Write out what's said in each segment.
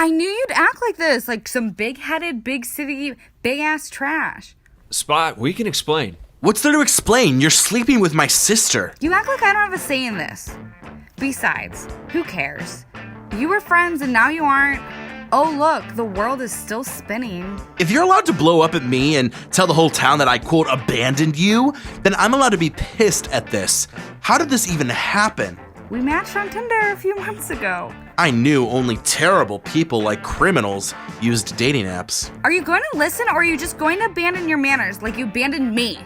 I knew you'd act like this, like some big-headed, big city, big-ass trash. Spot, we can explain. What's there to explain? You're sleeping with my sister. You act like I don't have a say in this. Besides, who cares? You were friends and now you aren't. Oh look, the world is still spinning. If you're allowed to blow up at me and tell the whole town that I, quote, abandoned you, then I'm allowed to be pissed at this. How did this even happen? We matched on Tinder a few months ago. I knew only terrible people like criminals used dating apps. Are you going to listen or are you just going to abandon your manners like you abandoned me?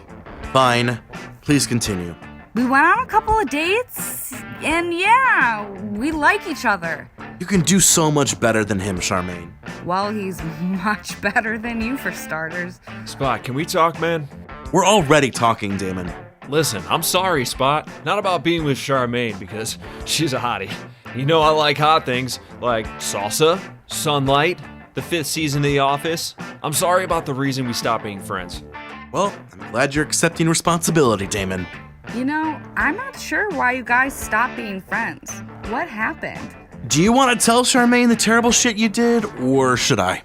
Fine. Please continue. We went on a couple of dates, and yeah, we like each other. You can do so much better than him, Charmaine. Well, he's much better than you for starters. Spot, can we talk, man? We're already talking, Damon. Listen, I'm sorry, Spot. Not about being with Charmaine, because she's a hottie. You know I like hot things, like salsa, sunlight, the 5th season of The Office. I'm sorry about the reason we stopped being friends. Well, I'm glad you're accepting responsibility, Damon. You know, I'm not sure why you guys stopped being friends. What happened? Do you want to tell Charmaine the terrible shit you did, or should I?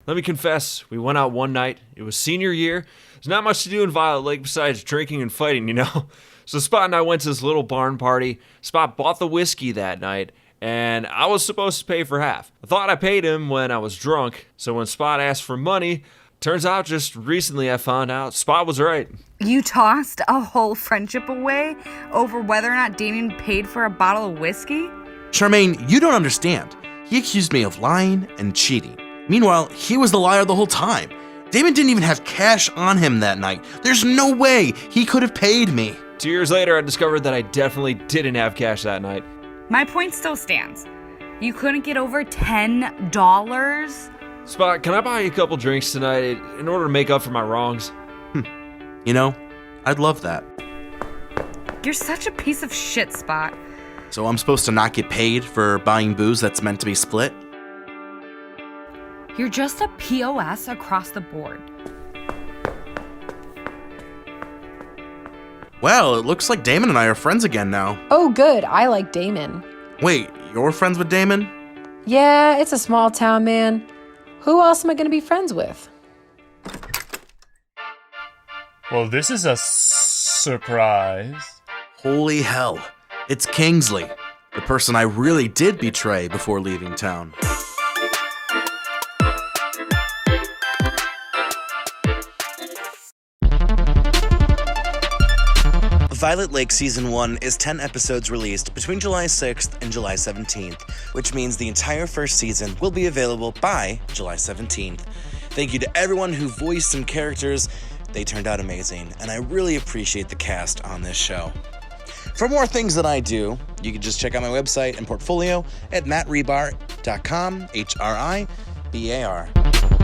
Let me confess, we went out one night. It was senior year. There's not much to do in Violet Lake besides drinking and fighting, you know? So Spot and I went to this little barn party. Spot bought the whiskey that night, and I was supposed to pay for half. I thought I paid him when I was drunk, so when Spot asked for money, turns out just recently I found out Spot was right. You tossed a whole friendship away over whether or not Damien paid for a bottle of whiskey? Charmaine, you don't understand. He accused me of lying and cheating. Meanwhile, he was the liar the whole time. Damon didn't even have cash on him that night. There's no way he could have paid me. 2 years later, I discovered that I definitely didn't have cash that night. My point still stands. You couldn't get over $10? Spot, can I buy you a couple drinks tonight in order to make up for my wrongs? You know, I'd love that. You're such a piece of shit, Spot. So I'm supposed to not get paid for buying booze that's meant to be split? You're just a POS across the board. Well, it looks like Damon and I are friends again now. Oh, good. I like Damon. Wait, you're friends with Damon? Yeah, it's a small town, man. Who else am I going to be friends with? Well, this is a surprise. Holy hell. It's Kingsley, the person I really did betray before leaving town. Violet Lake Season 1 is 10 episodes released between July 6th and July 17th, which means the entire first season will be available by July 17th. Thank you to everyone who voiced some characters. They turned out amazing, and I really appreciate the cast on this show. For more things that I do, you can just check out my website and portfolio at matthribar.com, Hribar.